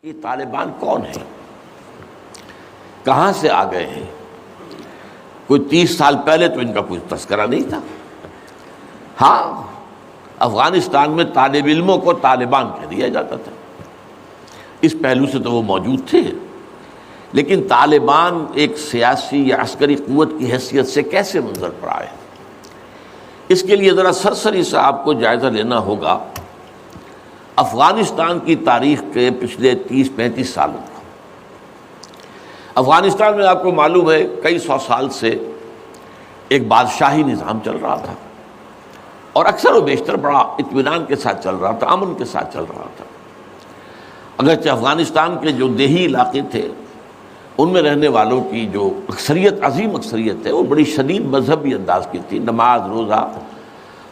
یہ طالبان کون ہیں، کہاں سے آ گئے ہیں؟ کوئی 30 سال پہلے تو ان کا کوئی تذکرہ نہیں تھا۔ ہاں، افغانستان میں طالب علموں کو طالبان کہہ دیا جاتا تھا، اس پہلو سے تو وہ موجود تھے، لیکن طالبان ایک سیاسی یا عسکری قوت کی حیثیت سے کیسے منظر پر آئے، اس کے لیے ذرا سرسری سا آپ کو جائزہ لینا ہوگا افغانستان کی تاریخ کے پچھلے 30-35 سالوں کا۔ افغانستان میں آپ کو معلوم ہے کئی سو سال سے ایک بادشاہی نظام چل رہا تھا، اور اکثر و بیشتر بڑا اطمینان کے ساتھ چل رہا تھا، امن کے ساتھ چل رہا تھا۔ اگرچہ افغانستان کے جو دیہی علاقے تھے ان میں رہنے والوں کی جو اکثریت، عظیم اکثریت ہے، وہ بڑی شدید مذہبی انداز کی تھی، نماز، روزہ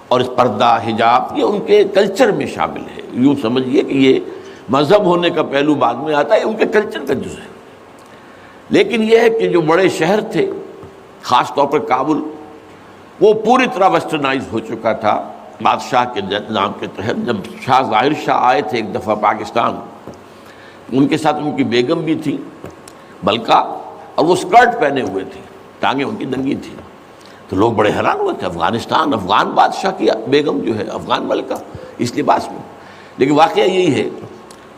اور اس پردہ، حجاب، یہ ان کے کلچر میں شامل ہے۔ یوں سمجھیے کہ یہ مذہب ہونے کا پہلو بعد میں آتا ہے، ان کے کلچر کا جز ہے۔ لیکن یہ ہے کہ جو بڑے شہر تھے، خاص طور پر کابل، وہ پوری طرح ویسٹرنائز ہو چکا تھا بادشاہ کے نظام کے تحت۔ جب شاہ ظاہر شاہ آئے تھے ایک دفعہ پاکستان، ان کے ساتھ ان کی بیگم بھی تھی ملکہ، اور وہ سکرٹ پہنے ہوئے تھی، ٹانگیں ان کی ننگی تھی، تو لوگ بڑے حیران ہوئے تھے، افغانستان، افغان بادشاہ کی بیگم جو ہے، افغان ملکہ اس لباس میں۔ لیکن واقعہ یہی ہے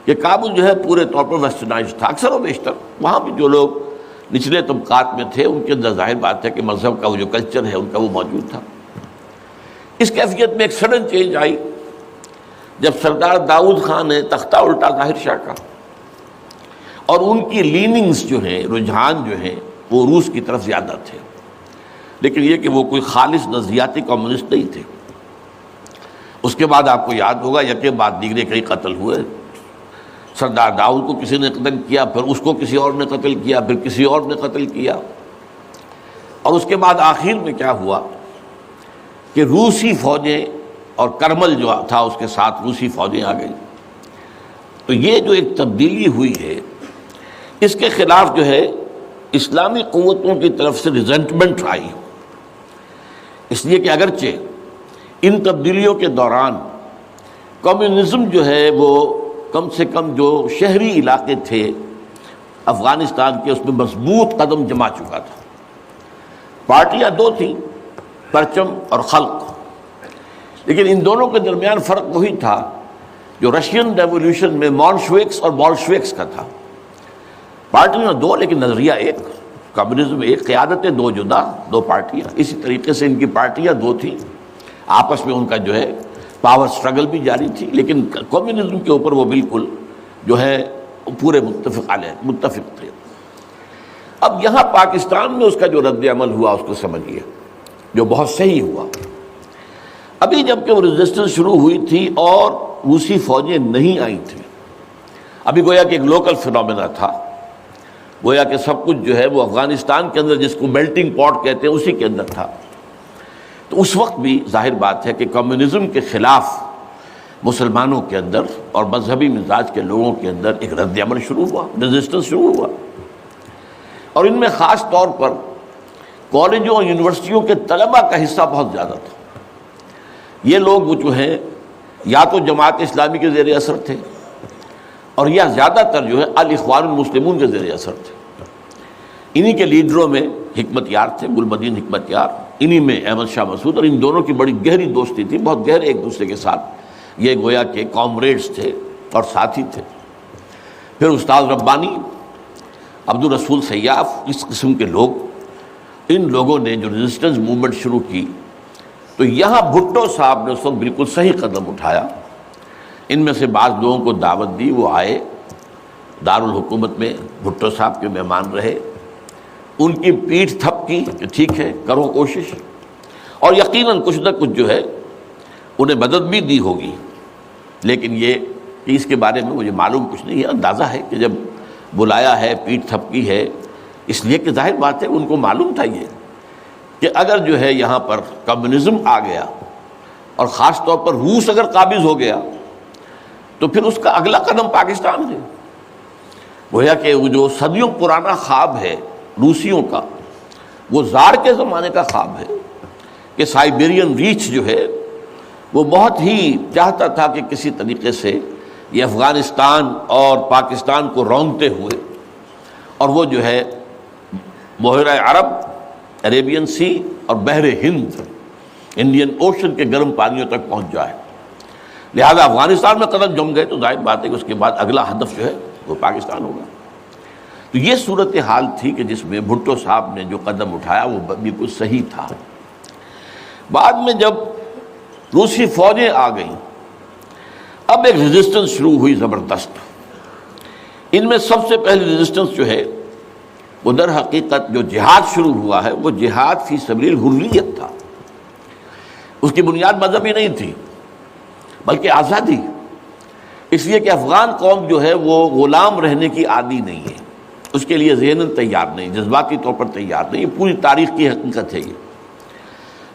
کہ کابل جو ہے پورے طور پر ویسٹرنائز تھا، اکثر و بیشتر وہاں بھی جو لوگ نچلے طبقات میں تھے ان کے اندر ظاہر بات ہے کہ مذہب کا وہ جو کلچر ہے ان کا وہ موجود تھا۔ اس کیفیت میں ایک سڈن چینج آئی جب سردار داؤد خان نے تختہ الٹا ظاہر شاہ کا، اور ان کی لیننگز جو ہیں، رجحان جو ہیں، وہ روس کی طرف زیادہ تھے، لیکن یہ کہ وہ کوئی خالص نظریاتی کمیونسٹ نہیں تھے۔ اس کے بعد آپ کو یاد ہوگا یکے بعد دیگرے کئی قتل ہوئے۔ سردار داؤد کو کسی نے قتل کیا، پھر اس کو کسی اور نے قتل کیا، پھر کسی اور نے قتل کیا، اور اس کے بعد آخر میں کیا ہوا کہ روسی فوجیں اور کرمل جو تھا اس کے ساتھ روسی فوجیں آ گئی۔ تو یہ جو ایک تبدیلی ہوئی ہے، اس کے خلاف جو ہے اسلامی قوتوں کی طرف سے ریزنٹمنٹ آئی، اس لیے کہ اگرچہ ان تبدیلیوں کے دوران کمیونزم جو ہے وہ کم سے کم جو شہری علاقے تھے افغانستان کے، اس میں مضبوط قدم جما چکا تھا۔ پارٹیاں دو تھیں، پرچم اور خلق، لیکن ان دونوں کے درمیان فرق وہی تھا جو رشین ریولوشن میں مولشوکس اور بولشوکس کا تھا۔ پارٹیاں دو لیکن نظریہ ایک، کمیونزم ایک، قیادتیں دو جدا، دو پارٹیاں۔ اسی طریقے سے ان کی پارٹیاں دو تھیں، آپس میں ان کا جو ہے پاور سٹرگل بھی جاری تھی، لیکن کمیونزم کے اوپر وہ بالکل جو ہے پورے متفق تھے۔ اب یہاں پاکستان میں اس کا جو رد عمل ہوا اس کو سمجھیے، جو بہت صحیح ہوا۔ ابھی جب کہ وہ ریزسٹنس شروع ہوئی تھی اور روسی فوجیں نہیں آئی تھیں، ابھی گویا کہ ایک لوکل فینومینا تھا، گویا کہ سب کچھ جو ہے وہ افغانستان کے اندر، جس کو میلٹنگ پاٹ کہتے ہیں، اسی کے اندر تھا۔ تو اس وقت بھی ظاہر بات ہے کہ کمیونزم کے خلاف مسلمانوں کے اندر اور مذہبی مزاج کے لوگوں کے اندر ایک رد عمل شروع ہوا، ریزسٹنس شروع ہوا، اور ان میں خاص طور پر کالجوں اور یونیورسٹیوں کے طلباء کا حصہ بہت زیادہ تھا۔ یہ لوگ وہ جو ہیں یا تو جماعت اسلامی کے زیر اثر تھے، اور یا زیادہ تر جو ہے الاخوان المسلمون کے زیر اثر تھے۔ انہی کے لیڈروں میں حکمت یار تھے، گلبدین حکمت یار، انہی میں احمد شاہ مسعود، اور ان دونوں کی بڑی گہری دوستی تھی، بہت گہرے ایک دوسرے کے ساتھ یہ گویا کہ کامریڈز تھے اور ساتھی تھے۔ پھر استاد ربانی، عبدالرسول سیاف، اس قسم کے لوگ، ان لوگوں نے جو ریزسٹنس موومنٹ شروع کی، تو یہاں بھٹو صاحب نے اس وقت بالکل صحیح قدم اٹھایا۔ ان میں سے بعض لوگوں کو دعوت دی، وہ آئے دارالحکومت میں، بھٹو صاحب کے مہمان رہے، ان کی پیٹھ تھپکی کہ ٹھیک ہے کرو کوشش، اور یقیناً کچھ نہ کچھ جو ہے انہیں مدد بھی دی ہوگی، لیکن یہ کہ اس کے بارے میں مجھے معلوم کچھ نہیں ہے۔ اندازہ ہے کہ جب بلایا ہے، پیٹھ تھپکی ہے، اس لیے کہ ظاہر بات ہے ان کو معلوم تھا یہ کہ اگر جو ہے یہاں پر کمیونزم آ گیا اور خاص طور پر روس اگر قابض ہو گیا تو پھر اس کا اگلا قدم پاکستان ہے۔ گویا کہ وہ جو صدیوں پرانا خواب ہے روسیوں کا، وہ زار کے زمانے کا خواب ہے کہ سائبیرین ریچ جو ہے وہ بہت ہی چاہتا تھا کہ کسی طریقے سے یہ افغانستان اور پاکستان کو رونگتے ہوئے، اور وہ جو ہے بحیرہ عرب، عربین سی اور بحر ہند، انڈین اوشن کے گرم پانیوں تک پہنچ جائے۔ لہذا افغانستان میں قدم جم گئے تو ظاہر بات ہے کہ اس کے بعد اگلا ہدف جو ہے وہ پاکستان ہوگا۔ تو یہ صورتحال تھی کہ جس میں بھٹو صاحب نے جو قدم اٹھایا وہ بالکل صحیح تھا۔ بعد میں جب روسی فوجیں آ گئیں، اب ایک ریزسٹنس شروع ہوئی زبردست۔ ان میں سب سے پہلی ریزسٹنس جو ہے وہ در حقیقت جو جہاد شروع ہوا ہے وہ جہاد فی سبیل الحریت تھا۔ اس کی بنیاد مذہبی نہیں تھی بلکہ آزادی، اس لیے کہ افغان قوم جو ہے وہ غلام رہنے کی عادی نہیں ہے، اس کے لیے ذہناً تیار نہیں، جذباتی طور پر تیار نہیں، یہ پوری تاریخ کی حقیقت ہے یہ۔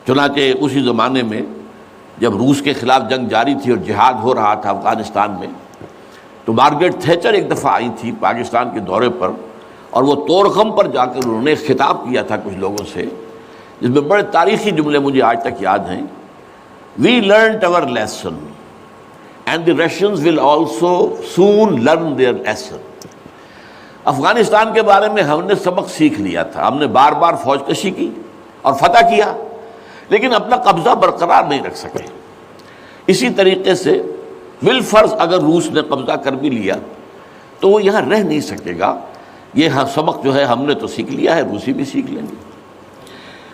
چنانچہ اسی زمانے میں جب روس کے خلاف جنگ جاری تھی اور جہاد ہو رہا تھا افغانستان میں، تو مارگریٹ تھیچر ایک دفعہ آئی تھی پاکستان کے دورے پر، اور وہ طورخم پر جا کر انہوں نے خطاب کیا تھا کچھ لوگوں سے، جس میں بڑے تاریخی جملے مجھے آج تک یاد ہیں۔ We learnt our lesson and the Russians will also soon learn their lesson۔ Afghanistan کے بارے میں ہم نے سبق سیکھ لیا تھا، ہم نے بار بار فوج کشی کی اور فتح کیا، لیکن اپنا قبضہ برقرار نہیں رکھ سکے۔ اسی طریقے سے بالفرض اگر روس نے قبضہ کر بھی لیا تو وہ یہاں رہ نہیں سکے گا۔ یہ سبق جو ہے ہم نے تو سیکھ لیا ہے، روسی بھی سیکھ لیں گے۔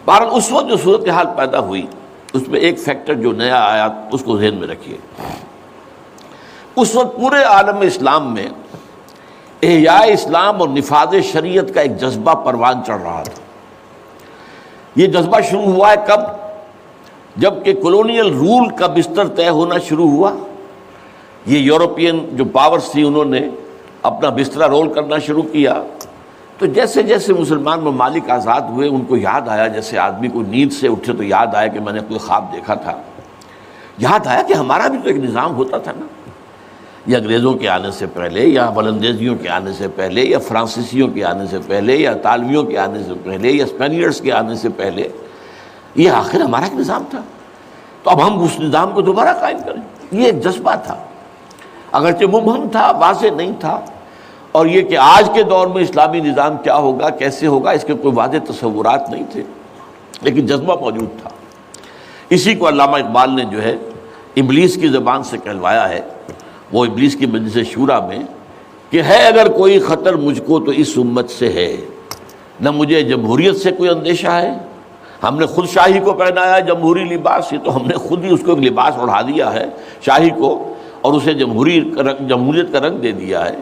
بہرحال اس وقت جو صورتحال پیدا ہوئی اس میں ایک فیکٹر جو نیا آیا اس کو ذہن میں رکھیے۔ اس وقت پورے عالم اسلام میں احیاء اسلام اور نفاذ شریعت کا ایک جذبہ پروان چڑھ رہا تھا۔ یہ جذبہ شروع ہوا ہے کب؟ جب کہ کولونیل رول کا بستر طے ہونا شروع ہوا۔ یہ یورپین جو پاورز تھی انہوں نے اپنا بستر رول کرنا شروع کیا، تو جیسے جیسے مسلمان ممالک آزاد ہوئے ان کو یاد آیا، جیسے آدمی کو نیند سے اٹھے تو یاد آیا کہ میں نے کوئی خواب دیکھا تھا، یاد آیا کہ ہمارا بھی تو ایک نظام ہوتا تھا نا، یہ انگریزوں کے آنے سے پہلے یا ولندیزیوں کے آنے سے پہلے یا فرانسیسیوں کے آنے سے پہلے یا اطالویوں کے آنے سے پہلے یا اسپینیئرز کے آنے سے پہلے، یہ آخر ہمارا ایک نظام تھا، تو اب ہم اس نظام کو دوبارہ قائم کریں۔ یہ ایک جذبہ تھا، اگرچہ مبہم تھا، واضح نہیں تھا، اور یہ کہ آج کے دور میں اسلامی نظام کیا ہوگا، کیسے ہوگا، اس کے کوئی واضح تصورات نہیں تھے، لیکن جذبہ موجود تھا۔ اسی کو علامہ اقبال نے جو ہے ابلیس کی زبان سے کہلوایا ہے، وہ ابلیس کی مجلس شورا میں، کہ ہے اگر کوئی خطر مجھ کو تو اس امت سے ہے، نہ مجھے جمہوریت سے کوئی اندیشہ ہے، ہم نے خود شاہی کو پہنایا ہے جمہوری لباس، یہ تو ہم نے خود ہی اس کو ایک لباس اڑا دیا ہے شاہی کو، اور اسے جمہوریت کا رنگ دے دیا ہے۔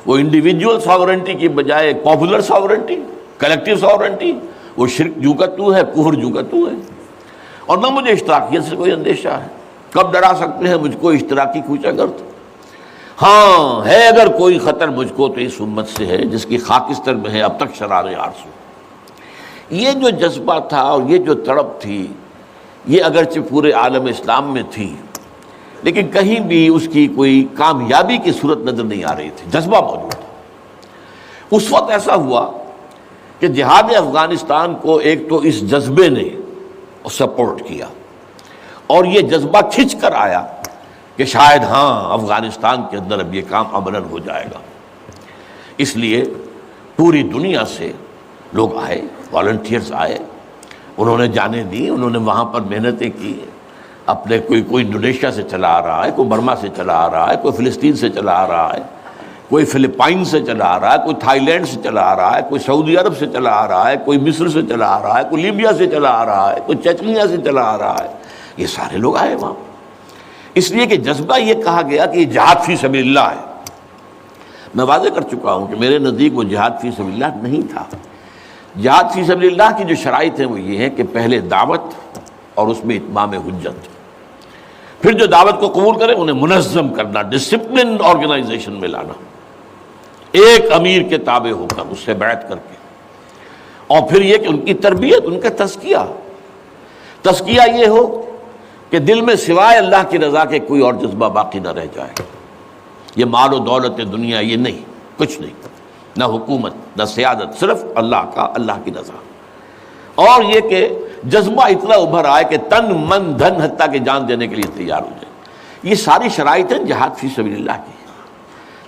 وہ انڈیویجول ساورنٹی کی بجائے پاپولر ساورنٹی، کلیکٹیو ساورنٹی، وہ شرک جو کا تو ہے، کفر جو کا تو ہے، اور نہ مجھے اشتراکیت سے کوئی اندیشہ ہے۔ کب ڈرا سکتے ہیں مجھ کو اشتراکی کوچہ گرد؟ ہاں ہے اگر کوئی خطر مجھ کو تو اس امت سے ہے جس کی خاکستر میں ہے اب تک شرار آرزو۔ یہ جو جذبہ تھا اور یہ جو تڑپ تھی، یہ اگرچہ پورے عالم اسلام میں تھی، لیکن کہیں بھی اس کی کوئی کامیابی کی صورت نظر نہیں آ رہی تھی، جذبہ موجود تھا۔ اس وقت ایسا ہوا کہ جہاد افغانستان کو ایک تو اس جذبے نے سپورٹ کیا، اور یہ جذبہ کھنچ کر آیا کہ شاید ہاں افغانستان کے اندر اب یہ کام عملاً ہو جائے گا۔ اس لیے پوری دنیا سے لوگ آئے، والنٹیئرز آئے، انہوں نے جانیں دی، انہوں نے وہاں پر محنتیں کی، اپنے کوئی انڈونیشیا سے چلا آ رہا ہے، کوئی برما سے چلا آ رہا ہے، کوئی فلسطین سے چلا آ رہا ہے، کوئی فلپائن سے چلا آ رہا ہے، کوئی تھائی لینڈ سے چلا آ رہا ہے، کوئی سعودی عرب سے چلا آ رہا ہے، کوئی مصر سے چلا آ رہا ہے، کوئی لیبیا سے چلا آ رہا ہے، کوئی چچنیا سے چلا آ رہا ہے، یہ سارے لوگ آئے وہاں، اس لیے کہ جذبہ یہ کہا گیا کہ یہ جہاد فی سبیل اللہ ہے۔ میں واضح کر چکا ہوں کہ میرے نزدیک وہ جہاد فی سبیل اللہ نہیں تھا۔ جہاد فی سبیل اللہ کی جو شرائط ہیں وہ یہ ہے کہ پہلے دعوت اور اس میں اتمام حجت، پھر جو دعوت کو قبول کرے انہیں منظم کرنا، ڈسپلن آرگنائزیشن میں لانا، ایک امیر کے تابع ہو کر اس سے بیعت کر کے، اور پھر یہ کہ ان کی تربیت، ان کا تزکیہ یہ ہو کہ دل میں سوائے اللہ کی رضا کے کوئی اور جذبہ باقی نہ رہ جائے۔ یہ مال و دولت دنیا یہ نہیں، کچھ نہیں، نہ حکومت نہ سیادت، صرف اللہ کا، اللہ کی رضا، اور یہ کہ جذبہ اتنا ابھر آئے کہ تن من دھن حتیٰ کہ جان دینے کے لیے تیار ہو جائے۔ یہ ساری شرائط ہیں جہاد فی سبیل اللہ کی۔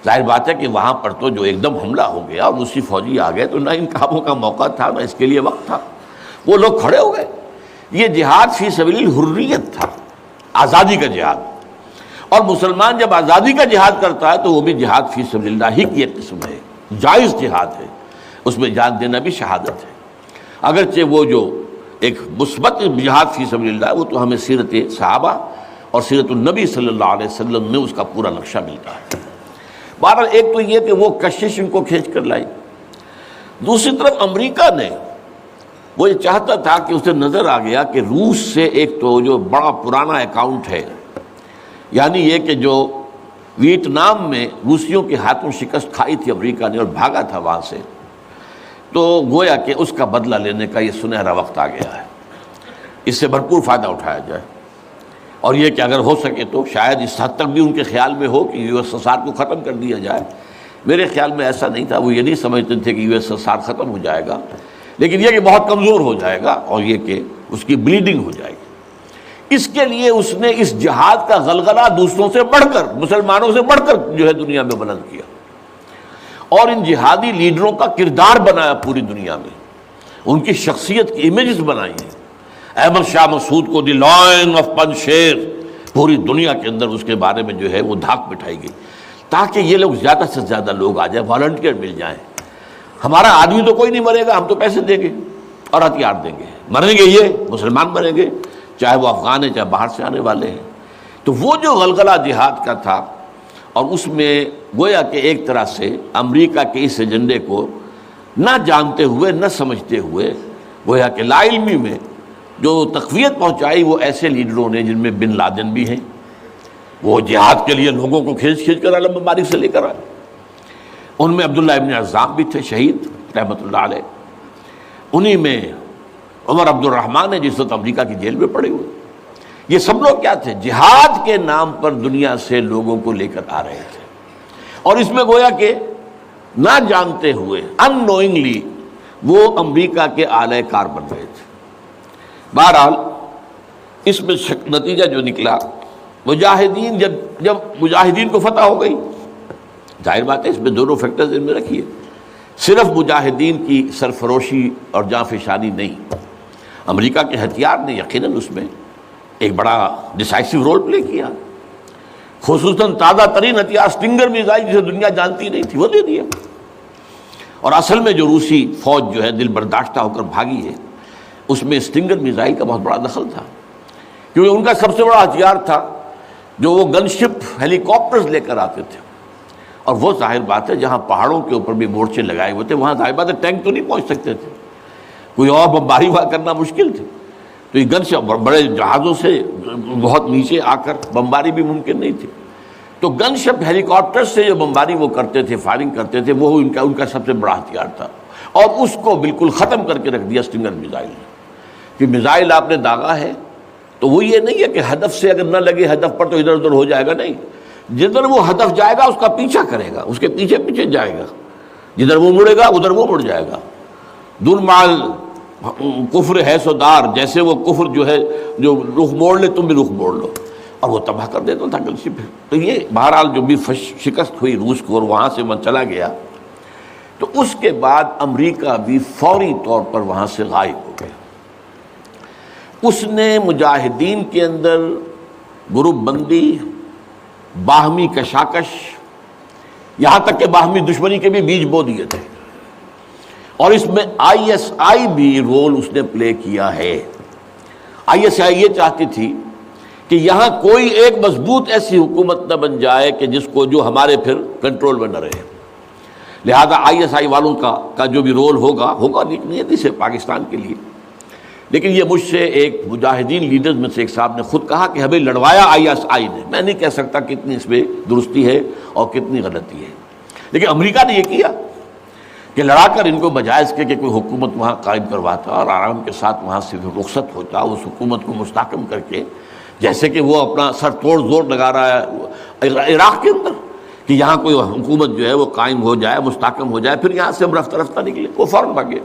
ظاہر بات ہے کہ وہاں پر تو جو ایک دم حملہ ہو گیا اور روسی فوجی آ گئے تو نہ ان کاموں کا موقع تھا نہ اس کے لیے وقت تھا، وہ لوگ کھڑے ہو گئے۔ یہ جہاد فی سبیل الحریت تھا، آزادی کا جہاد، اور مسلمان جب آزادی کا جہاد کرتا ہے تو وہ بھی جہاد فی سبیل اللہ ہی کی ایک قسم ہے، جائز جہاد ہے، اس میں جان دینا بھی شہادت ہے۔ اگرچہ وہ جو ایک مثبت جہاد فی سبیل اللہ وہ تو ہمیں سیرت صحابہ اور سیرت النبی صلی اللہ علیہ وسلم میں اس کا پورا نقشہ ملتا ہے۔ بہرحال ایک تو یہ کہ وہ کشش ان کو کھینچ کر لائی، دوسری طرف امریکہ نے وہ یہ چاہتا تھا کہ اسے نظر آ گیا کہ روس سے ایک تو جو بڑا پرانا اکاؤنٹ ہے، یعنی یہ کہ جو ویتنام میں روسیوں کے ہاتھوں شکست کھائی تھی امریکہ نے اور بھاگا تھا وہاں سے، تو گویا کہ اس کا بدلہ لینے کا یہ سنہرا وقت آ گیا ہے، اس سے بھرپور فائدہ اٹھایا جائے، اور یہ کہ اگر ہو سکے تو شاید اس حد تک بھی ان کے خیال میں ہو کہ یو ایس ایس آر کو ختم کر دیا جائے۔ میرے خیال میں ایسا نہیں تھا، وہ یہ نہیں سمجھتے تھے کہ یو ایس ایس آر ختم ہو جائے گا، لیکن یہ کہ بہت کمزور ہو جائے گا اور یہ کہ اس کی بلیڈنگ ہو جائے گی۔ اس کے لیے اس نے اس جہاد کا غلغلہ دوسروں سے بڑھ کر، مسلمانوں سے بڑھ کر جو ہے دنیا میں بلند کیا، اور ان جہادی لیڈروں کا کردار بنایا پوری دنیا میں، ان کی شخصیت کی امیجز بنائی ہیں۔ احمد شاہ مسعود کو دی لائن آف پنشیر، پوری دنیا کے اندر اس کے بارے میں جو ہے وہ دھاک بٹھائی گئی، تاکہ یہ لوگ زیادہ سے زیادہ لوگ آ جائیں، والنٹیئر مل جائیں۔ ہمارا آدمی تو کوئی نہیں مرے گا، ہم تو پیسے دیں گے اور ہتھیار دیں گے، مریں گے یہ مسلمان مریں گے، چاہے وہ افغان ہیں چاہے باہر سے آنے والے ہیں۔ تو وہ جو غلغلہ جہاد کا تھا، اور اس میں گویا کہ ایک طرح سے امریکہ کے اس ایجنڈے کو نہ جانتے ہوئے نہ سمجھتے ہوئے گویا کہ لا علمی میں جو تقویت پہنچائی وہ ایسے لیڈروں نے جن میں بن لادن بھی ہیں، وہ جہاد کے لیے لوگوں کو کھینچ کر عالم مبارک سے لے کر آئے۔ ان میں عبداللہ ابن عزام بھی تھے شہید رحمۃ اللہ علیہ، انہی میں عمر عبد الرحمن ہے جس وقت امریکہ کی جیل میں پڑے ہوئے۔ یہ سب لوگ کیا تھے؟ جہاد کے نام پر دنیا سے لوگوں کو لے کر آ رہے تھے، اور اس میں گویا کہ نہ جانتے ہوئے ان نوئنگلی وہ امریکہ کے اعلی کار بن رہے تھے۔ بہرحال اس میں نتیجہ جو نکلا، مجاہدین جب مجاہدین کو فتح ہو گئی، ظاہر بات ہے اس میں دونوں فیکٹرز ان میں رکھیے، صرف مجاہدین کی سرفروشی اور جاں فشانی نہیں، امریکہ کے ہتھیار نے یقیناً اس میں ایک بڑا ڈیسائسو رول پلے کیا، خصوصاً تازہ ترین ہتھیار اسٹنگر میزائل جسے دنیا جانتی نہیں تھی وہ دے دیا، اور اصل میں جو روسی فوج جو ہے دل برداشتہ ہو کر بھاگی ہے اس میں اسٹنگر میزائل کا بہت بڑا دخل تھا، کیونکہ ان کا سب سے بڑا ہتھیار تھا جو وہ گن شپ ہیلی کاپٹرز لے کر آتے تھے، اور وہ ظاہر بات ہے جہاں پہاڑوں کے اوپر بھی مورچے لگائے ہوئے تھے وہاں ظاہر بات ہے ٹینک تو نہیں پہنچ سکتے تھے، کوئی اور بمباری وہاں کرنا مشکل تھی، تو یہ گن شپ بڑے جہازوں سے بہت نیچے آ کر بمباری بھی ممکن نہیں تھی، تو گن شپ ہیلی کاپٹر سے جو بمباری وہ کرتے تھے، فائرنگ کرتے تھے، وہ ان کا سب سے بڑا ہتھیار تھا، اور اس کو بالکل ختم کر کے رکھ دیا اسٹنگر میزائل نے، کہ میزائل آپ نے داغا ہے تو وہ یہ نہیں ہے کہ ہدف سے اگر نہ لگے ہدف پر تو ادھر ادھر ہو جائے گا، نہیں، جدھر وہ ہدف جائے گا اس کا پیچھا کرے گا، اس کے پیچھے پیچھے جائے گا، جدھر وہ مڑے گا ادھر وہ مڑ جائے گا۔ دون مال کفر ہے سودار، جیسے وہ کفر جو ہے جو رخ موڑ لے تم بھی رخ موڑ لو، اور وہ تباہ کر دیتا تھا گن شپ۔ تو یہ بہرحال جو بھی شکست ہوئی روس کو اور وہاں سے من چلا گیا، تو اس کے بعد امریکہ بھی فوری طور پر وہاں سے غائب ہو گیا۔ اس نے مجاہدین کے اندر گروپ بندی، باہمی کشاکش، یہاں تک کہ باہمی دشمنی کے بھی بیج بو دیے تھے، اور اس میں آئی ایس آئی بھی رول اس نے پلے کیا ہے۔ آئی ایس آئی یہ چاہتی تھی کہ یہاں کوئی ایک مضبوط ایسی حکومت نہ بن جائے کہ جس کو جو ہمارے پھر کنٹرول میں نہ رہے، لہذا آئی ایس آئی والوں کا جو بھی رول ہوگا نیتی سے پاکستان کے لیے۔ لیکن یہ مجھ سے ایک مجاہدین لیڈرز میں سے ایک صاحب نے خود کہا کہ ہمیں لڑوایا آئی ایس آئی نے، میں نہیں کہہ سکتا کتنی اس میں درستی ہے اور کتنی غلطی ہے، لیکن امریکہ نے یہ کیا کہ لڑا کر ان کو بجائے اس کے کہ کوئی حکومت وہاں قائم کرواتا اور آرام کے ساتھ وہاں سے رخصت ہوتا، اس حکومت کو مستحکم کر کے، جیسے کہ وہ اپنا سر توڑ زور لگا رہا ہے عراق کے اندر کہ یہاں کوئی حکومت جو ہے وہ قائم ہو جائے، مستحکم ہو جائے، پھر یہاں سے ہم رفتہ رفتہ نکلے، وہ فوراً بھاگے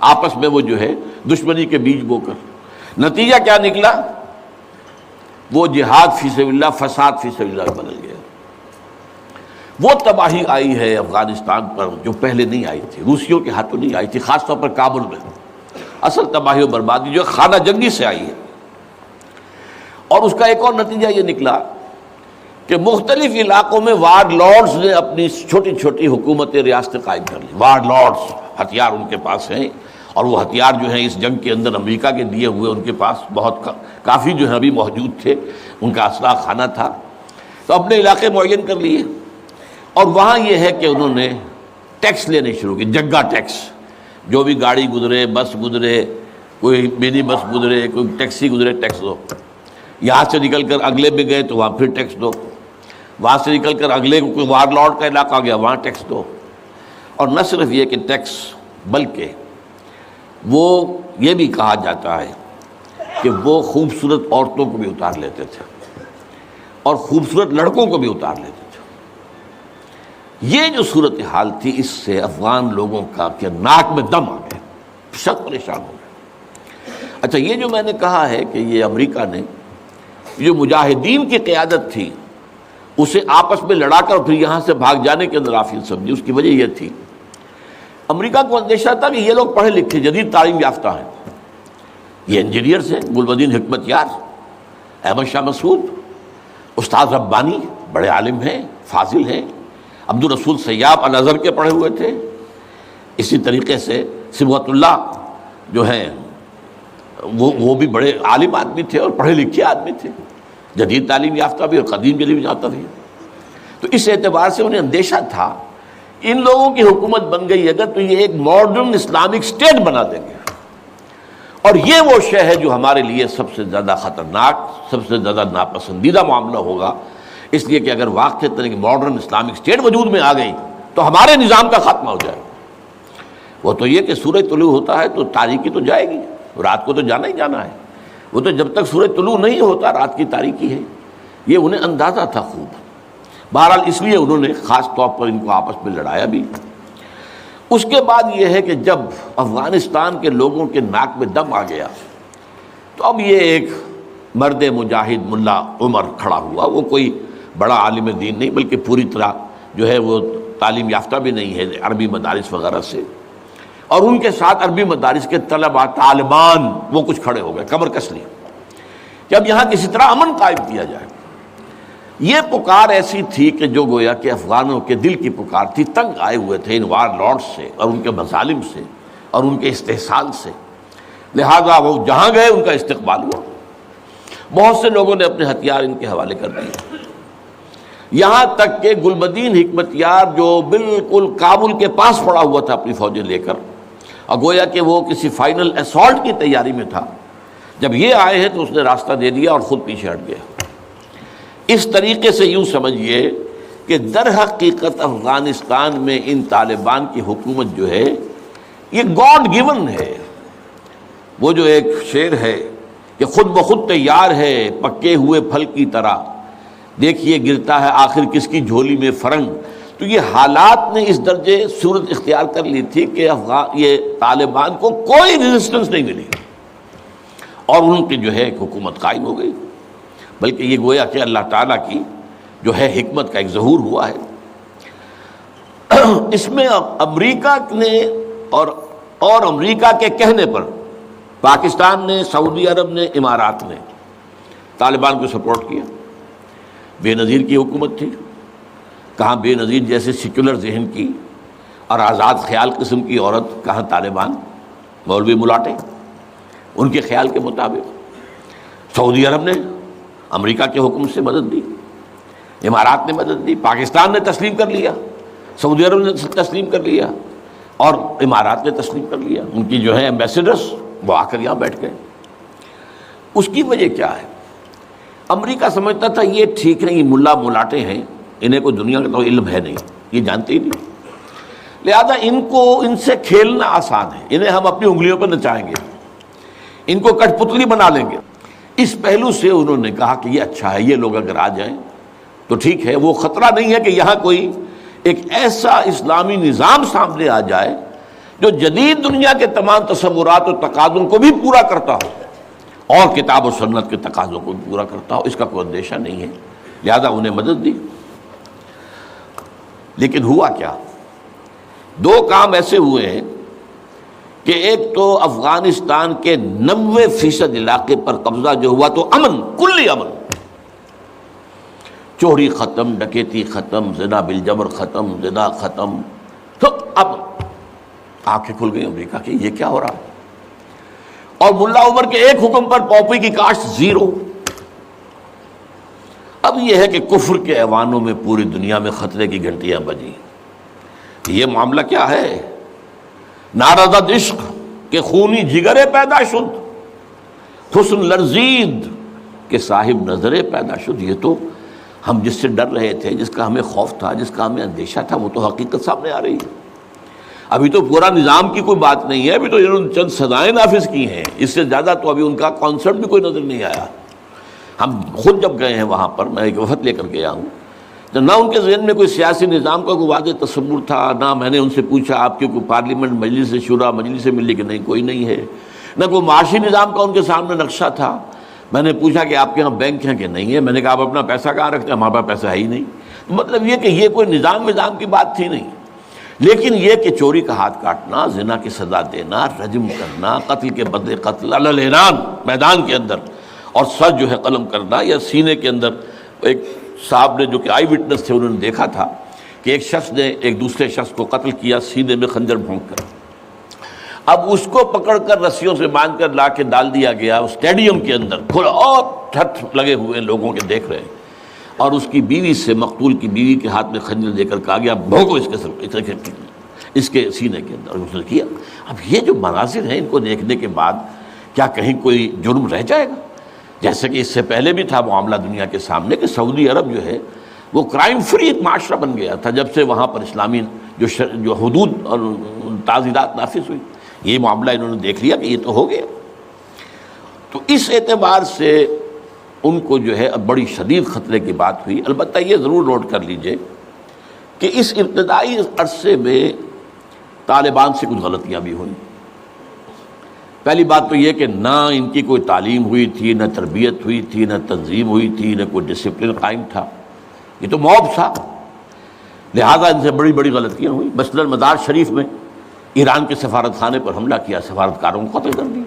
آپس میں وہ جو ہے دشمنی کے بیج بو کر۔ نتیجہ کیا نکلا؟ وہ جہاد فی سبیل اللہ فساد فی سبیل اللہ بدل گیا۔ وہ تباہی آئی ہے افغانستان پر جو پہلے نہیں آئی تھی، روسیوں کے ہاتھوں نہیں آئی تھی، خاص طور پر کابل میں اصل تباہی و بربادی جو خانہ جنگی سے آئی ہے۔ اور اس کا ایک اور نتیجہ یہ نکلا کہ مختلف علاقوں میں وارڈ لارڈز نے اپنی چھوٹی چھوٹی حکومتیں ریاستیں قائم کر لی۔ وارڈ لارڈز، ہتھیار ان کے پاس ہیں، اور وہ ہتھیار جو ہیں اس جنگ کے اندر امریکہ کے دیے ہوئے ان کے پاس بہت کافی جو ہے ابھی موجود تھے، ان کا اسلحہ خانہ تھا، تو اپنے علاقے معین کر لیے۔ اور وہاں یہ ہے کہ انہوں نے ٹیکس لینے شروع کی، جگہ ٹیکس، جو بھی گاڑی گزرے، بس گزرے، کوئی منی بس گزرے، کوئی ٹیکسی گزرے، ٹیکس دو۔ یہاں سے نکل کر اگلے میں گئے تو وہاں پھر ٹیکس دو، وہاں سے نکل کر اگلے کوئی وارڈ لارڈ کا علاقہ گیا وہاں ٹیکس دو۔ اور نہ صرف یہ کہ ٹیکس، بلکہ وہ یہ بھی کہا جاتا ہے کہ وہ خوبصورت عورتوں کو بھی اتار لیتے تھے اور خوبصورت لڑکوں کو بھی اتار لیتے تھے۔ یہ جو صورتحال تھی، اس سے افغان لوگوں کا کہ ناک میں دم آ گیا، سخت پریشان ہو گئے۔ اچھا، یہ جو میں نے کہا ہے کہ یہ امریکہ نے جو مجاہدین کی قیادت تھی اسے آپس میں لڑا کر پھر یہاں سے بھاگ جانے کے اندر آفیل سمجھی، اس کی وجہ یہ تھی امریکہ کو اندیشہ تھا کہ یہ لوگ پڑھے لکھے جدید تعلیم یافتہ ہیں، یہ انجینئرز ہیں، گلبدین حکمت یار، احمد شاہ مسعود، استاد ربانی بڑے عالم ہیں، فاضل ہیں، عبد الرسول سیاب الازہر کے پڑھے ہوئے تھے، اسی طریقے سے صبغت اللہ جو ہیں وہ بھی بڑے عالم آدمی تھے اور پڑھے لکھے آدمی تھے، جدید تعلیم یافتہ بھی اور قدیم تعلیم یافتہ بھی۔ تو اس اعتبار سے انہیں اندیشہ تھا ان لوگوں کی حکومت بن گئی اگر تو یہ ایک ماڈرن اسلامک اسٹیٹ بنا دیں گے، اور یہ وہ شے ہے جو ہمارے لیے سب سے زیادہ خطرناک، سب سے زیادہ ناپسندیدہ معاملہ ہوگا، اس لیے کہ اگر واقع طرح کی ماڈرن اسلامک اسٹیٹ وجود میں آ گئی تو ہمارے نظام کا خاتمہ ہو جائے گا۔ وہ تو یہ کہ سورج طلوع ہوتا ہے تو تاریکی تو جائے گی، رات کو تو جانا ہی جانا ہے، وہ تو جب تک سورج طلوع نہیں ہوتا رات کی تاریکی ہے، یہ انہیں اندازہ تھا خوب۔ بہرحال اس لیے انہوں نے خاص طور پر ان کو آپس میں لڑایا بھی۔ اس کے بعد یہ ہے کہ جب افغانستان کے لوگوں کے ناک میں دم آ گیا تو اب یہ ایک مرد مجاہد ملا عمر کھڑا ہوا، وہ کوئی بڑا عالم دین نہیں بلکہ پوری طرح جو ہے وہ تعلیم یافتہ بھی نہیں ہے عربی مدارس وغیرہ سے، اور ان کے ساتھ عربی مدارس کے طلباء طالبان وہ کچھ کھڑے ہو گئے، کمر کس لی کہ اب یہاں کسی طرح امن قائم کیا جائے۔ یہ پکار ایسی تھی کہ جو گویا کہ افغانوں کے دل کی پکار تھی، تنگ آئے ہوئے تھے ان وار لارڈ سے اور ان کے مظالم سے اور ان کے استحصال سے، لہذا وہ جہاں گئے ان کا استقبال ہوا۔ بہت سے لوگوں نے اپنے ہتھیار ان کے حوالے کر دیے، یہاں تک کہ گلبدین حکمت یار جو بالکل کابل کے پاس پڑا ہوا تھا اپنی فوجیں لے کر، اور گویا کہ وہ کسی فائنل اسالٹ کی تیاری میں تھا، جب یہ آئے ہیں تو اس نے راستہ دے دیا اور خود پیچھے ہٹ گیا۔ اس طریقے سے یوں سمجھیے کہ در حقیقت افغانستان میں ان طالبان کی حکومت جو ہے یہ گاڈ گیون ہے۔ وہ جو ایک شعر ہے کہ خود بخود تیار ہے پکے ہوئے پھل کی طرح، دیکھیے گرتا ہے آخر کس کی جھولی میں فرنگ۔ تو یہ حالات نے اس درجے صورت اختیار کر لی تھی کہ یہ طالبان کو کوئی ریزسٹنس نہیں ملی اور ان کی جو ہے ایک حکومت قائم ہو گئی، بلکہ یہ گویا کہ اللہ تعالیٰ کی جو ہے حکمت کا ایک ظہور ہوا ہے۔ اس میں امریکہ نے اور امریکہ کے کہنے پر پاکستان نے، سعودی عرب نے، امارات نے طالبان کو سپورٹ کیا۔ بے نظیر کی حکومت تھی، کہاں بے نظیر جیسے سیکولر ذہن کی اور آزاد خیال قسم کی عورت، کہاں طالبان مولوی ملاٹے ان کے خیال کے مطابق۔ سعودی عرب نے امریکہ کے حکم سے مدد دی، امارات نے مدد دی، پاکستان نے تسلیم کر لیا، سعودی عرب نے تسلیم کر لیا اور امارات نے تسلیم کر لیا۔ ان کی جو ہے ایمبیسڈرز وہ آ کر یہاں بیٹھ گئے۔ اس کی وجہ کیا ہے؟ امریکہ سمجھتا تھا یہ ٹھیک نہیں، یہ ملا ملاٹے ہیں، انہیں کوئی دنیا کا تو علم ہے نہیں، یہ جانتے ہی نہیں، لہذا ان سے کھیلنا آسان ہے، انہیں ہم اپنی انگلیوں پر نچائیں گے، ان کو کٹ پتلی بنا لیں گے۔ اس پہلو سے انہوں نے کہا کہ یہ اچھا ہے، یہ لوگ اگر آ جائیں تو ٹھیک ہے، وہ خطرہ نہیں ہے کہ یہاں کوئی ایک ایسا اسلامی نظام سامنے آ جائے جو جدید دنیا کے تمام تصورات اور تقاضوں کو بھی پورا کرتا ہو اور کتاب و سنت کے تقاضوں کو بھی پورا کرتا ہو، اس کا کوئی اندیشہ نہیں ہے، لہذا انہیں مدد دی۔ لیکن ہوا کیا؟ دو کام ایسے ہوئے ہیں کہ ایک تو افغانستان کے 90% علاقے پر قبضہ جو ہوا تو امن، کلی امن، چوری ختم، ڈکیتی ختم، زنا بالجبر ختم، زنا ختم، تو اب آنکھیں کھل گئی امریکہ کی یہ کیا ہو رہا ہے؟ اور ملا عمر کے ایک حکم پر پاپی کی کاشت زیرو۔ اب یہ ہے کہ کفر کے ایوانوں میں پوری دنیا میں خطرے کی گھنٹیاں بجیں۔ یہ معاملہ کیا ہے؟ نارضت عشق کے خونی جگرے پیدا شد، حسن لرزید کے صاحب نظرے پیدا شد۔ یہ تو ہم جس سے ڈر رہے تھے، جس کا ہمیں خوف تھا، جس کا ہمیں اندیشہ تھا، وہ تو حقیقت سامنے آ رہی ہے۔ ابھی تو پورا نظام کی کوئی بات نہیں ہے، ابھی تو انہوں نے چند سزائیں نافذ کی ہیں، اس سے زیادہ تو ابھی ان کا کانسرٹ بھی کوئی نظر نہیں آیا۔ ہم خود جب گئے ہیں وہاں پر، میں ایک وفد لے کر گیا ہوں، تو نہ ان کے ذہن میں کوئی سیاسی نظام کا کوئی واضح تصور تھا، نہ میں نے ان سے پوچھا آپ کی کوئی پارلیمنٹ مجلس شورا مجلس سے ملی کہ نہیں کوئی نہیں ہے، نہ کوئی معاشی نظام کا ان کے سامنے نقشہ تھا۔ میں نے پوچھا کہ آپ کے یہاں بینک ہیں کہ نہیں ہے، میں نے کہا آپ اپنا پیسہ کہاں رکھتے ہیں؟ ہمارے پاس پیسہ ہے ہی نہیں۔ مطلب یہ کہ یہ کوئی نظام کی بات تھی نہیں، لیکن یہ کہ چوری کا ہاتھ کاٹنا، زنا کی سزا دینا، رجم کرنا، قتل کے بدلے قتل علی الاعلان میدان کے اندر، اور سر جو ہے قلم کرنا یا سینے کے اندر۔ ایک صاحب نے جو کہ آئی وٹنس تھے، انہوں نے دیکھا تھا کہ ایک شخص نے ایک دوسرے شخص کو قتل کیا سینے میں خنجر بھونک کر۔ اب اس کو پکڑ کر رسیوں سے باندھ کر لا کے ڈال دیا گیا اسٹیڈیم کے اندر، کھلا اور ٹھٹ لگے ہوئے لوگوں کے دیکھ رہے ہیں، اور اس کی بیوی سے، مقتول کی بیوی کے ہاتھ میں خنجر دے کر کہا گیا بھونکو اس کے سر، اس کے سینے کے اندر، اور اس نے کیا۔ اب یہ جو مناظر ہیں، ان کو دیکھنے کے بعد کیا کہیں کوئی جرم رہ جائے گا؟ جیسے کہ اس سے پہلے بھی تھا معاملہ دنیا کے سامنے کہ سعودی عرب جو ہے وہ کرائم فری ایک معاشرہ بن گیا تھا جب سے وہاں پر اسلامی جو حدود اور تعزیرات نافذ ہوئی۔ یہ معاملہ انہوں نے دیکھ لیا کہ یہ تو ہو گیا، تو اس اعتبار سے ان کو جو ہے اب بڑی شدید خطرے کی بات ہوئی۔ البتہ یہ ضرور نوٹ کر لیجئے کہ اس ابتدائی عرصے میں طالبان سے کچھ غلطیاں بھی ہوئیں۔ پہلی بات تو یہ کہ نہ ان کی کوئی تعلیم ہوئی تھی، نہ تربیت ہوئی تھی، نہ تنظیم ہوئی تھی، نہ کوئی ڈسپلن قائم تھا، یہ تو موب تھا، لہذا ان سے بڑی بڑی غلطیاں ہوئیں۔ مثلاً مزار شریف میں ایران کے سفارت خانے پر حملہ کیا، سفارتکاروں کو قتل کر دیا۔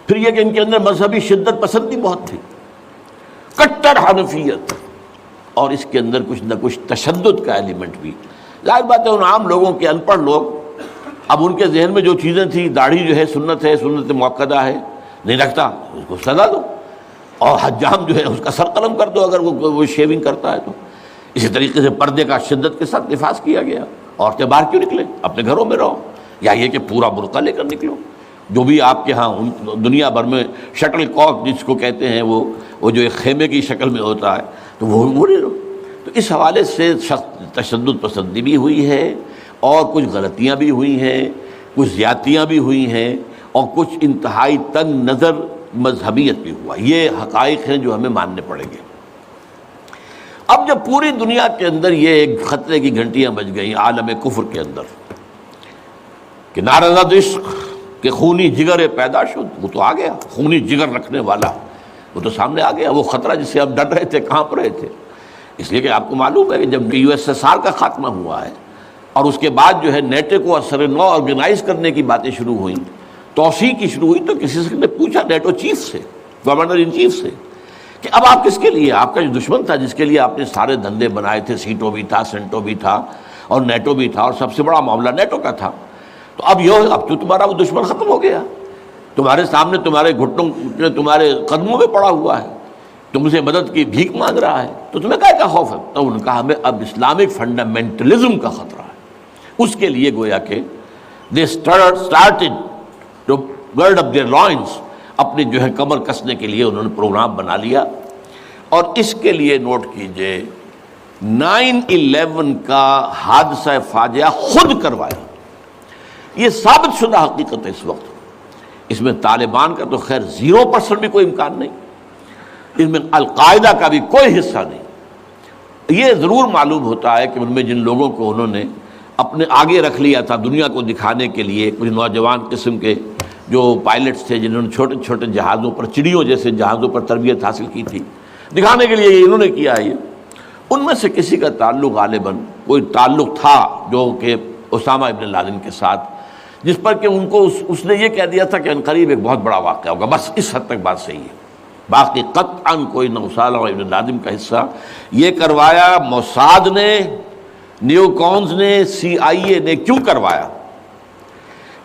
پھر یہ کہ ان کے اندر مذہبی شدت پسندی بہت تھی، کٹر حنفیت، اور اس کے اندر کچھ نہ کچھ تشدد کا ایلیمنٹ بھی۔ ظاہر بات ہے ان عام لوگوں کے ان پڑھ لوگ، اب ان کے ذہن میں جو چیزیں تھیں، داڑھی جو ہے سنت موقدہ ہے، نہیں رکھتا اس کو سزا دو، اور حجام جو ہے اس کا سر قلم کر دو اگر وہ شیونگ کرتا ہے تو۔ اسی طریقے سے پردے کا شدت کے ساتھ نفاذ کیا گیا، عورتیں باہر کیوں نکلیں، اپنے گھروں میں رہو، یا یہ کہ پورا برقع لے کر نکلو، جو بھی آپ کے ہاں دنیا بھر میں شٹل کاک جس کو کہتے ہیں وہ جو ایک خیمے کی شکل میں ہوتا ہے، تو وہ نہیں رہو۔ تو اس حوالے سے تشدد پسندی بھی ہوئی ہے، اور کچھ غلطیاں بھی ہوئی ہیں، کچھ زیادتیاں بھی ہوئی ہیں، اور کچھ انتہائی تنگ نظر مذہبیت بھی ہوا۔ یہ حقائق ہیں جو ہمیں ماننے پڑیں گے۔ اب جب پوری دنیا کے اندر یہ ایک خطرے کی گھنٹیاں بج گئیں عالم کفر کے اندر کہ نارضت عشق کہ خونی جگر پیدا شد، وہ تو آ گیا، خونی جگر رکھنے والا وہ تو سامنے آ گیا، وہ خطرہ جس سے آپ ڈر رہے تھے، کہاں پر رہے تھے۔ اس لیے کہ آپ کو معلوم ہے کہ جب USSR کا خاتمہ ہوا ہے اور اس کے بعد جو ہے نیٹو کو اثر نو آرگنائز کرنے کی باتیں شروع ہوئیں، توسیع کی شروع ہوئی، تو کسی سے نے پوچھا نیٹو چیف سے، گورنر ان چیف سے، کہ اب آپ کس کے لیے، آپ کا جو دشمن تھا جس کے لیے آپ نے سارے دھندے بنائے تھے، سیٹو بھی تھا، سینٹو بھی تھا، اور نیٹو بھی تھا، اور سب سے بڑا معاملہ نیٹو کا تھا، تو اب تو تمہارا وہ دشمن ختم ہو گیا، تمہارے سامنے تمہارے گھٹنوں تمہارے قدموں میں پڑا ہوا ہے، تم سے مدد کی بھیک مانگ رہا ہے، تو تمہیں کیا خوف ہے؟ تو انہوں نے کہا ہمیں اب اسلامک فنڈامنٹلزم کا خطرہ ہے۔ اس کے لیے گویا کہ they started to gird up their loins، اپنی جو ہے کمر کسنے کے لیے انہوں نے پروگرام بنا لیا۔ اور اس کے لیے نوٹ کیجئے 9/11 کا حادثہ فاجعہ خود کروایا، یہ ثابت شدہ حقیقت ہے۔ اس وقت اس میں طالبان کا تو خیر 0% بھی کوئی امکان نہیں، اس میں القاعدہ کا بھی کوئی حصہ نہیں۔ یہ ضرور معلوم ہوتا ہے کہ ان میں جن لوگوں کو انہوں نے اپنے آگے رکھ لیا تھا دنیا کو دکھانے کے لیے، کچھ نوجوان قسم کے جو پائلٹس تھے جنہوں نے چھوٹے چھوٹے جہازوں پر، چڑیوں جیسے جہازوں پر تربیت حاصل کی تھی، دکھانے کے لیے انہوں نے کیا ہے، ان میں سے کسی کا تعلق غالباً کوئی تعلق تھا جو کہ اسامہ ابن لادن کے ساتھ، جس پر کہ ان کو اس نے یہ کہہ دیا تھا کہ عنقریب ایک بہت بڑا واقعہ ہوگا، بس اس حد تک بات صحیح ہے۔ باقی قطعاً کوئی نہ اسامہ ابن لادن کا حصہ، یہ کروایا موساد نے، نیو کونز نے، CIA نے۔ کیوں کروایا؟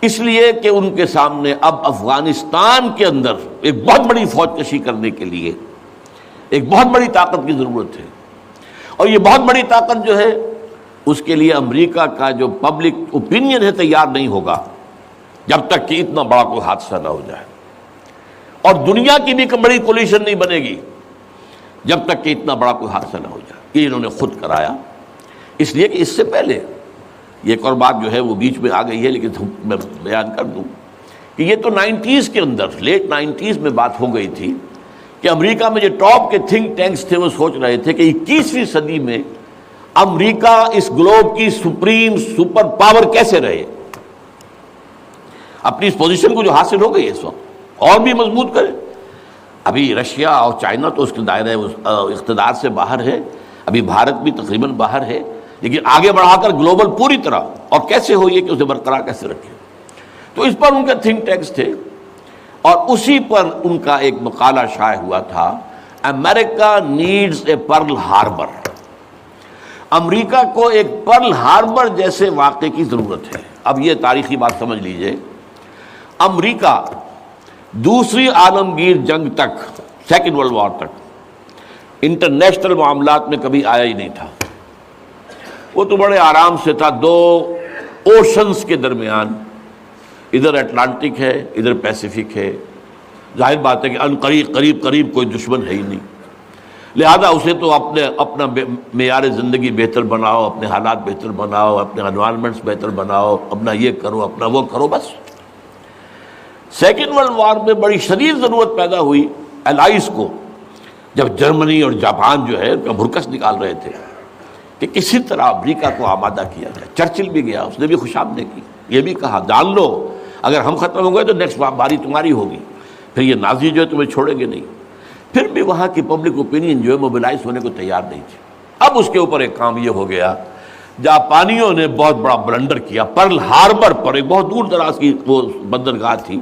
اس لیے کہ ان کے سامنے اب افغانستان کے اندر ایک بہت بڑی فوج کشی کرنے کے لیے ایک بہت بڑی طاقت کی ضرورت ہے، اور یہ بہت بڑی طاقت جو ہے اس کے لیے امریکہ کا جو پبلک اوپینین ہے تیار نہیں ہوگا جب تک کہ اتنا بڑا کوئی حادثہ نہ ہو جائے، اور دنیا کی بھی بڑی کولیشن نہیں بنے گی جب تک کہ اتنا بڑا کوئی حادثہ نہ ہو جائے۔ یہ انہوں نے خود کرایا، اس لیے کہ اس سے پہلے یہ ایک اور بات جو ہے وہ بیچ میں آ گئی ہے لیکن میں بیان کر دوں کہ یہ تو 90s کے اندر، لیٹ 90s میں بات ہو گئی تھی کہ امریکہ میں جو ٹاپ کے تھنک ٹینکس تھے وہ سوچ رہے تھے کہ 21ویں صدی میں امریکہ اس گلوب کی سپریم سپر پاور کیسے رہے، اپنی اس پوزیشن کو جو حاصل ہو گئی ہے اس وقت اور بھی مضبوط کرے۔ ابھی رشیا اور چائنا تو اس کے دائرے اقتدار سے باہر ہے، ابھی بھارت بھی تقریباً باہر ہے، لیکن آگے بڑھا کر گلوبل پوری طرح، اور کیسے ہو یہ کہ اسے برقرار کیسے رکھے۔ تو اس پر ان کے تھنک ٹینکس تھے، اور اسی پر ان کا ایک مقالہ شائع ہوا تھا، امریکہ نیڈز اے پرل ہاربر۔ امریکہ کو ایک پرل ہاربر جیسے واقعے کی ضرورت ہے۔ اب یہ تاریخی بات سمجھ لیجئے، امریکہ دوسری عالمگیر جنگ تک، سیکنڈ ورلڈ وار تک، انٹرنیشنل معاملات میں کبھی آیا ہی نہیں تھا۔ وہ تو بڑے آرام سے تھا، دو اوشنز کے درمیان، ادھر اٹلانٹک ہے ادھر پیسیفک ہے، ظاہر بات ہے کہ ان قریب کوئی دشمن ہے ہی نہیں، لہذا اسے تو اپنا معیار زندگی بہتر بناؤ، اپنے حالات بہتر بناؤ، اپنے انوائرمنٹس بہتر بناؤ، اپنا یہ کرو اپنا وہ کرو، بس۔ سیکنڈ ورلڈ وار میں بڑی شدید ضرورت پیدا ہوئی الائز کو، جب جرمنی اور جاپان جو ہے ان کا بھرکس نکال رہے تھے کہ کسی طرح امریکہ کو آمادہ کیا جائے۔ چرچل بھی گیا، اس نے بھی خوشامدیں کی، یہ بھی کہا جان لو اگر ہم ختم ہو گئے تو نیکسٹ باری تمہاری ہوگی، پھر یہ نازی جو ہے تمہیں چھوڑیں گے نہیں۔ پھر بھی وہاں کی پبلک اوپینین جو ہے موبلائز ہونے کو تیار نہیں تھی۔ اب اس کے اوپر ایک کام یہ ہو گیا، جاپانیوں نے بہت بڑا بلنڈر کیا، پرل ہاربر پر، ایک بہت دور دراز کی وہ بندرگاہ تھی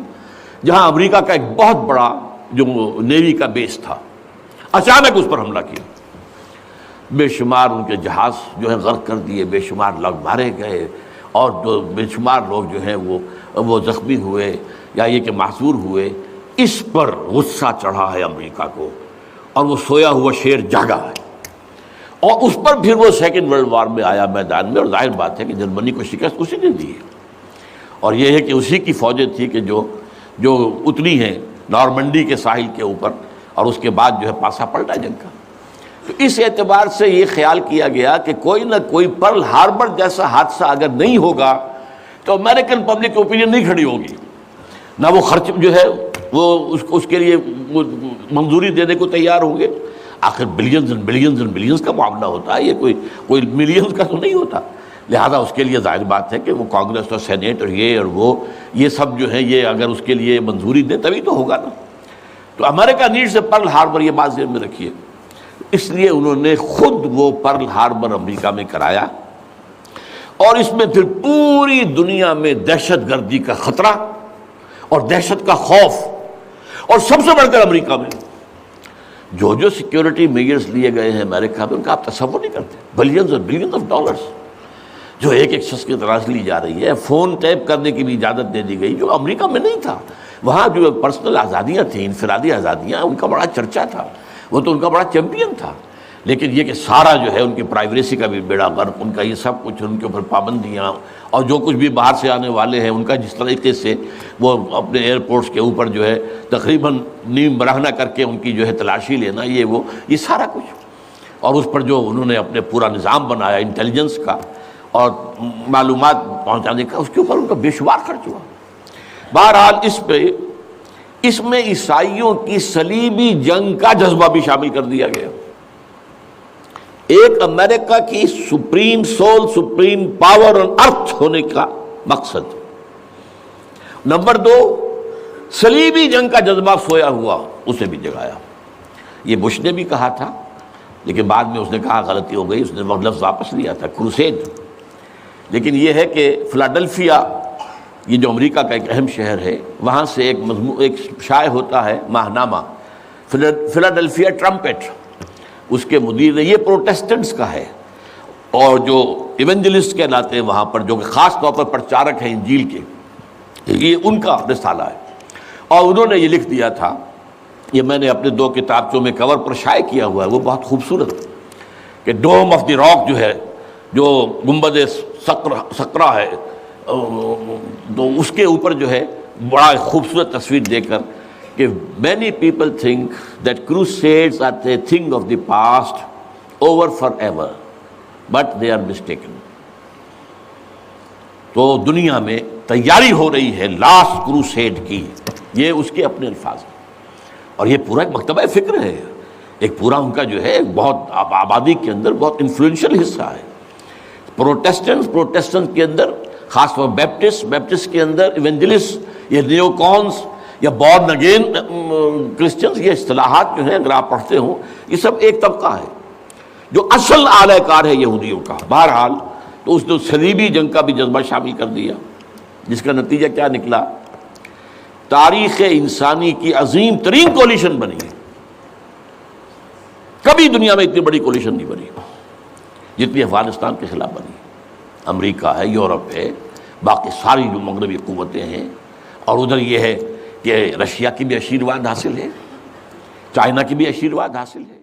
جہاں امریکہ کا ایک بہت بڑا جو نیوی کا بیس تھا، اچانک اس پر حملہ کیا، بے شمار ان کے جہاز جو ہے غرق کر دیے، بے شمار لوگ مارے گئے، اور جو بے شمار لوگ جو ہیں وہ زخمی ہوئے یا یہ کہ محصور ہوئے۔ اس پر غصہ چڑھا ہے امریکہ کو، اور وہ سویا ہوا شیر جاگا ہے، اور اس پر پھر وہ سیکنڈ ورلڈ وار میں آیا میدان میں، اور ظاہر بات ہے کہ جرمنی کو شکست اسی نے دی ہے، اور یہ ہے کہ اسی کی فوجیں تھی کہ جو اتری ہیں نارمنڈی کے ساحل کے اوپر، اور اس کے بعد جو ہے پاسا پلٹا جنگ کا۔ تو اس اعتبار سے یہ خیال کیا گیا کہ کوئی نہ کوئی پرل ہاربر جیسا حادثہ اگر نہیں ہوگا تو امریکن پبلک اوپینین نہیں کھڑی ہوگی، نہ وہ خرچ جو ہے وہ اس کے لیے منظوری دینے کو تیار ہوں گے۔ آخر billions and billions and billions کا معاملہ ہوتا ہے، یہ کوئی ملینز کا تو نہیں ہوتا، لہذا اس کے لیے ظاہر بات ہے کہ وہ کانگریس اور سینیٹ اور یہ سب جو ہے یہ اگر اس کے لیے منظوری دیں تبھی تو ہوگا نا۔ تو امریکہ نیڈز اے پرل ہاربر، یہ بات ذہن میں رکھیے۔ اس لیے انہوں نے خود وہ پرل ہاربر امریکہ میں کرایا، اور اس میں پھر پوری دنیا میں دہشت گردی کا خطرہ اور دہشت کا خوف، اور سب سے بڑھ کر امریکہ میں جو سیکیورٹی میجرز لیے گئے ہیں امریکہ میں، ان کا آپ تصور نہیں کرتے۔ بلینز اور بلینز آف ڈالرز جو ایک شخص کی طرح سے لی جا رہی ہے، فون ٹیپ کرنے کی بھی اجازت دے دی گئی، جو امریکہ میں نہیں تھا۔ وہاں جو پرسنل آزادیاں تھیں، انفرادی آزادیاں، ان کا بڑا چرچا تھا، وہ تو ان کا بڑا چیمپئن تھا، لیکن یہ کہ سارا جو ہے ان کی پرائیویسی کا بھی بیڑا غرق، ان کا یہ سب کچھ، ان کے اوپر پابندیاں، اور جو کچھ بھی باہر سے آنے والے ہیں ان کا جس طریقے سے وہ اپنے ایئرپورٹس کے اوپر جو ہے تقریباً نیم برہنہ کر کے ان کی جو ہے تلاشی لینا، یہ سارا کچھ، اور اس پر جو انہوں نے اپنے پورا نظام بنایا انٹیلیجنس کا اور معلومات پہنچانے کا، اس کے اوپر ان کا بے شمار خرچ ہوا۔ بہرحال اس میں عیسائیوں کی صلیبی جنگ کا جذبہ بھی شامل کر دیا گیا۔ ایک امریکہ کی supreme soul, supreme power on earth ہونے کا مقصد۔ نمبر 2، صلیبی جنگ کا جذبہ سویا ہوا، اسے بھی جگایا۔ یہ بش نے بھی کہا تھا، لیکن بعد میں اس نے کہا غلطی ہو گئی، اس نے وہ لفظ واپس لیا تھا، کروسیڈ۔ لیکن یہ ہے کہ فلاڈلفیا، یہ جو امریکہ کا ایک اہم شہر ہے، وہاں سے ایک شائع ہوتا ہے ماہنامہ فلاڈلفیا ٹرمپٹ، اس کے مدیر نے، یہ پروٹیسٹنٹس کا ہے، اور جو ایونجلسٹ کہلاتے ہیں وہاں پر، جو کہ خاص طور پر پرچارک ہیں انجیل کے، یہ ان کا رسالہ ہے۔ اور انہوں نے یہ لکھ دیا تھا، یہ میں نے اپنے 2 کتابچوں میں کور پر شائع کیا ہوا ہے، وہ بہت خوبصورت، کہ ڈوم آف دی راک جو ہے، جو گنبد سقرا ہے، تو اس کے اوپر جو ہے بڑا خوبصورت تصویر دے کر کہ many people think that crusades are a thing of the past, over forever, but they are mistaken۔ تو دنیا میں تیاری ہو رہی ہے لاسٹ کروسیڈ کی، یہ اس کے اپنے الفاظ ہیں، اور یہ پورا ایک مکتبہ فکر ہے، ایک پورا ان کا جو ہے بہت آبادی کے اندر بہت انفلوئنشل حصہ ہے۔ پروٹیسٹنٹ کے اندر، خاص طور بیپٹسٹ کے اندر، ایونجلسٹ، یہ نیو کونس یا بورن اگین کرسچنز، یہ اصطلاحات جو ہیں اگر آپ پڑھتے ہوں، یہ سب ایک طبقہ ہے جو اصل اعلی کار ہے یہودیوں کا۔ بہرحال تو اس نے صلیبی جنگ کا بھی جذبہ شامل کر دیا، جس کا نتیجہ کیا نکلا؟ تاریخ انسانی کی عظیم ترین کولیشن بنی ہے۔ کبھی دنیا میں اتنی بڑی کولیشن نہیں بنی جتنی افغانستان کے خلاف بنی۔ امریکہ ہے، یورپ ہے، باقی ساری جو مغربی قوتیں ہیں، اور ادھر یہ ہے کہ رشیا کی بھی آشیرواد حاصل ہے، چائنا کی بھی آشیرواد حاصل ہے۔